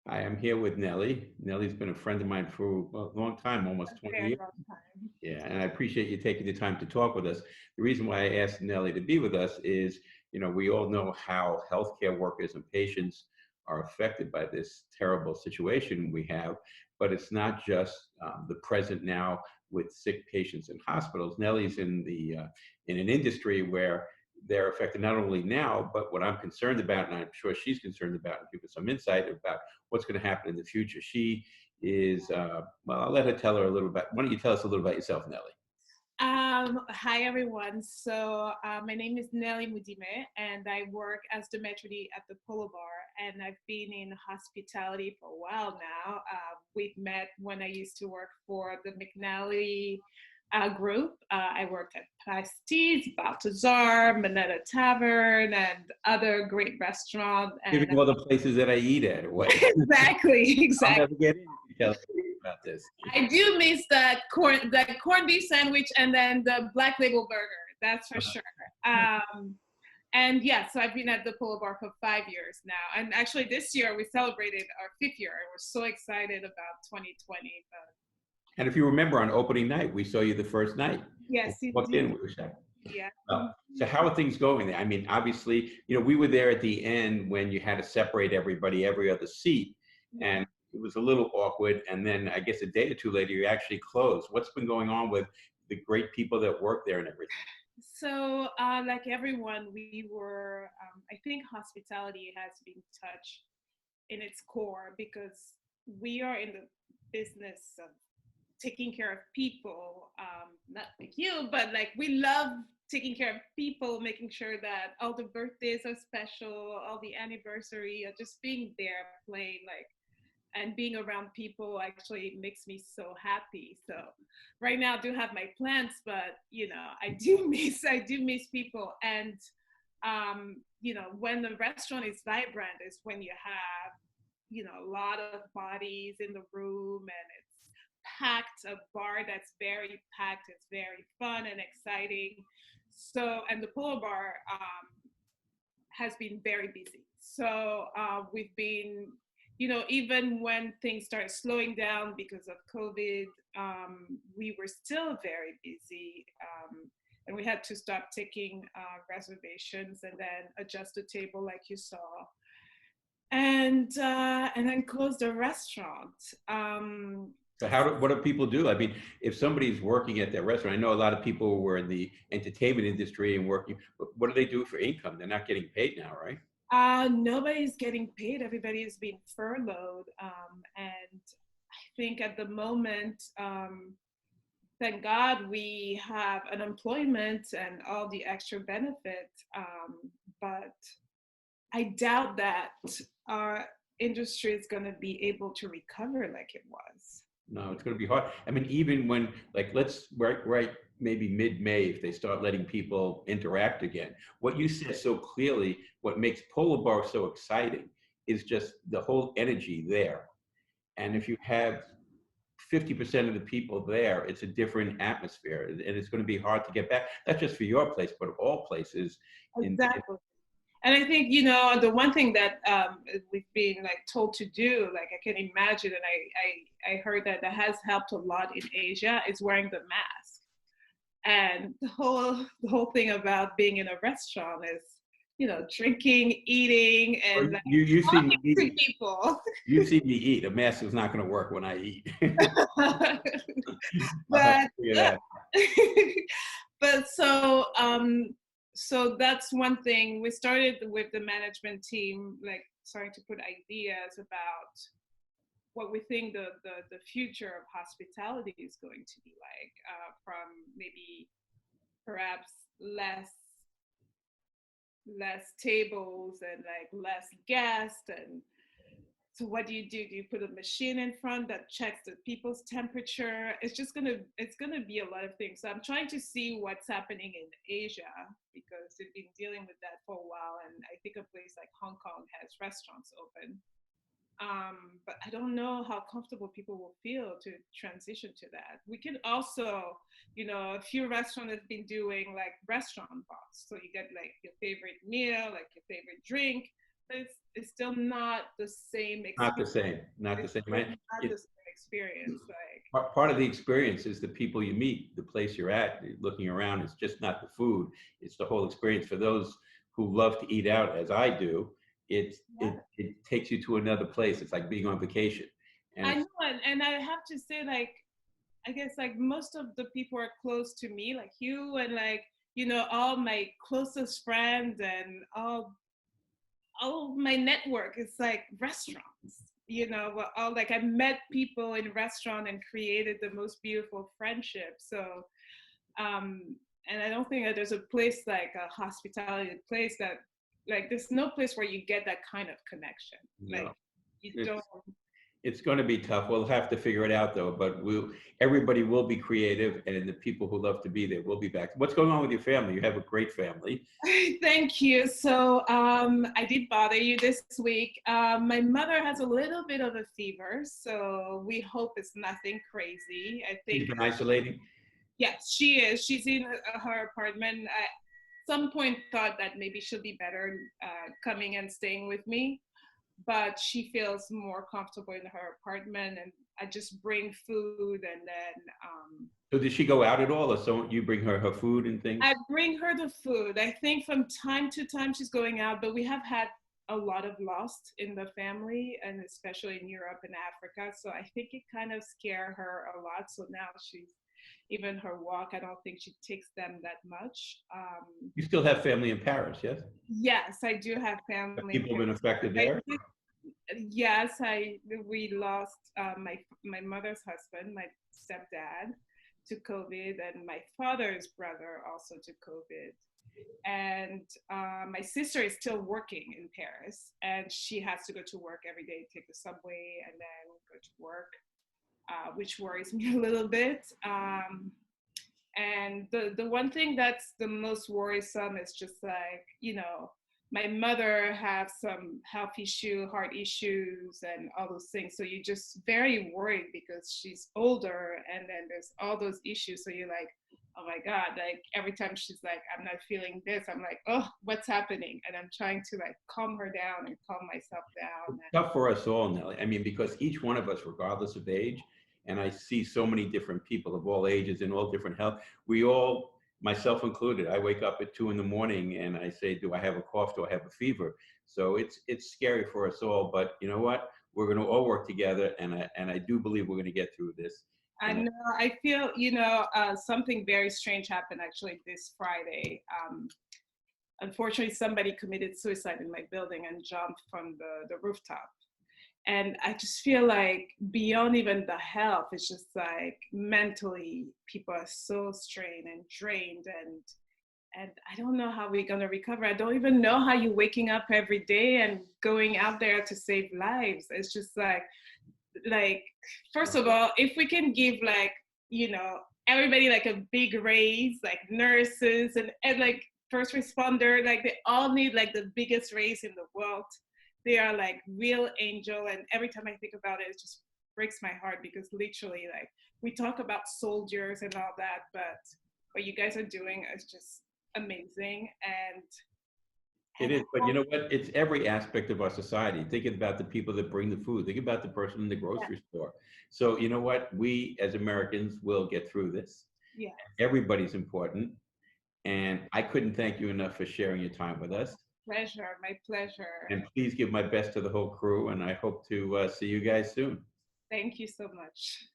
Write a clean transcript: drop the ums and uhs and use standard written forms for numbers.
I am here with Nelly. Nelly's been a friend of mine for a long time, almost A 20 very years. long time. Yeah, and I appreciate you taking the time to talk with us. The reason why I asked Nelly to be with us is, we all know how healthcare workers and patients are affected by this terrible situation we have, but it's not just the present now with sick patients in hospitals. Nelly's in an industry where they're affected not only now, but what I'm concerned about, and I'm sure she's concerned about, and give us some insight about what's going to happen in the future. She is, well, I'll let her tell her a little bit. Why don't you tell us a little about yourself, Nelly? Hi everyone. My name is Nelly Moudime, and I work as the maitre d' at the Polo Bar. And I've been in hospitality for a while now. We've met when I used to work for the McNally group. I worked at Pastis, Balthazar, Minetta Tavern, and other great restaurants. Giving And all the places that I eat at away. exactly, I'll exactly. never get in if you tell us about this. I do miss that corned beef sandwich and then the black label burger. That's for sure. And yeah, so I've been at the Polo Bar for 5 years now. And actually, this year we celebrated our fifth year. And we're so excited about 2020. But And if you remember on opening night, we saw you the first night. yes, Walked in, indeed. we were shocked. Yeah. So how are things going there? I mean, obviously, we were there at the end when you had to separate everybody, every other seat, Yeah. and it was a little awkward. And then I guess a day or two later, you actually closed. What's been going on with the great people that work there and everything? Like everyone, we were, I think hospitality has been touched in its core because we are in the business of taking care of people, not like you, but like we love taking care of people, making sure that all the birthdays are special, all the anniversary, just being there, playing like, and being around people actually makes me so happy. So right now I do have my plants, but I do miss people. And when the restaurant is vibrant is when you have a lot of bodies in the room and it's packed, a bar that's very packed, it's very fun and exciting. So, and the Polo Bar has been very busy. So we've been, even when things started slowing down because of COVID, we were still very busy. And we had to stop taking reservations and then adjust the table like you saw, and then close the restaurant. So what do people do? I mean, if somebody's working at their restaurant, I know a lot of people were in the entertainment industry and working, but what do they do for income? They're not getting paid now, right? Nobody's getting paid. Everybody is being furloughed, and I think at the moment, thank God we have unemployment and all the extra benefits. But I doubt that our industry is going to be able to recover like it was. No, it's going to be hard. I mean, even when, like, let's right maybe mid-May, if they start letting people interact again. What you said so clearly, what makes Polar Bar so exciting is just the whole energy there. And if you have 50% of the people there, it's a different atmosphere, and it's going to be hard to get back. Not just for your place, but all places. In Exactly. And I think, the one thing that we've been like told to do, like I can imagine, and I heard that has helped a lot in Asia, is wearing the mask. And the whole thing about being in a restaurant is, drinking, eating, and like you see me talking to eat. people. You see me eat. A mask is not going to work when I eat. I'll have to But figure yeah. that. But so that's one thing. We started with the management team, like starting to put ideas about what we think the future of hospitality is going to be like, from maybe perhaps less tables and like less guests. And so what do? Do you put a machine in front that checks the people's temperature? It's gonna be a lot of things. So I'm trying to see what's happening in Asia because they've been dealing with that for a while, and I think a place like Hong Kong has restaurants open. But I don't know how comfortable people will feel to transition to that. We can also, a few restaurants have been doing like restaurant bars. So you get like your favorite meal, like your favorite drink, it's still not the same Not the experience. same, not the It's same. still not the It, same experience. Like, part of the experience is the people you meet, the place you're at, looking around. It's just not the food; it's the whole experience. For those who love to eat out, as I do, yeah. it takes you to another place. It's like being on vacation, and I it's know, and I have to say, like, I guess like most of the people are close to me, like you and like, all my closest friends and all my network is like restaurants. All like I met people in restaurant and created the most beautiful friendship. So and I don't think that there's a place like a hospitality place that like there's no place where you get that kind of connection. no, Like you it's don't. it's going to be tough. We'll have to figure it out though. But everybody will be creative, and the people who love to be there will be back. What's going on with your family? You have a great family. Thank you. So I did bother you this week. My mother has a little bit of a fever, so we hope it's nothing crazy. I She's think, been isolating. yes, she is. She's in her apartment. I, at some point, thought that maybe she'll be better coming and staying with me, but she feels more comfortable in her apartment, and I just bring food, and then So does she go out at all, or so you bring her food and things? I bring her the food. I think from time to time she's going out, but we have had a lot of loss in the family, and especially in Europe and Africa. So I think it kind of scared her a lot. So now she's even her walk. I don't think she takes them that much. You still have family in Paris, yes? Yes, I do have Have family. people been affected I there? did, yes, I we lost my mother's husband, my stepdad, to COVID, and my father's brother also to COVID. And my sister is still working in Paris, and she has to go to work every day, take the subway, and then go to work, which worries me a little bit. And the one thing that's the most worrisome is just like, my mother has some health issue, heart issues, and all those things. So you're just very worried because she's older, and then there's all those issues. So you're like, oh my God, like every time she's like, I'm not feeling this, I'm like, oh, what's happening? And I'm trying to like calm her down and calm myself down. Tough for us all, Nelly. I mean, because each one of us, regardless of age, and I see so many different people of all ages and all different health. We all, myself included, I wake up at 2 in the morning and I say, do I have a cough? Do I have a fever? So it's scary for us all. But you know what? We're going to all work together, and I do believe we're going to get through this. I And know. I feel, something very strange happened actually this Friday. Unfortunately, somebody committed suicide in my building and jumped from the rooftop. And I just feel like beyond even the health, it's just like mentally, people are so strained and drained, and I don't know how we're gonna recover. I don't even know how you're waking up every day and going out there to save lives. It's just like first of all, if we can give like everybody like a big raise, like nurses and like first responder, like they all need like the biggest raise in the world. They are like real angel, and every time I think about it, it just breaks my heart because literally like we talk about soldiers and all that, but what you guys are doing is just amazing. it And is, but you know what? It's every aspect of our society. Think about the people that bring the food. Think about the person in the yeah, grocery store. So you know what? We as Americans will get through this. yeah, Everybody's important. And I couldn't thank you enough for sharing your time with us. pleasure, my pleasure. And please give my best to the whole crew. And I hope to see you guys soon. Thank you so much.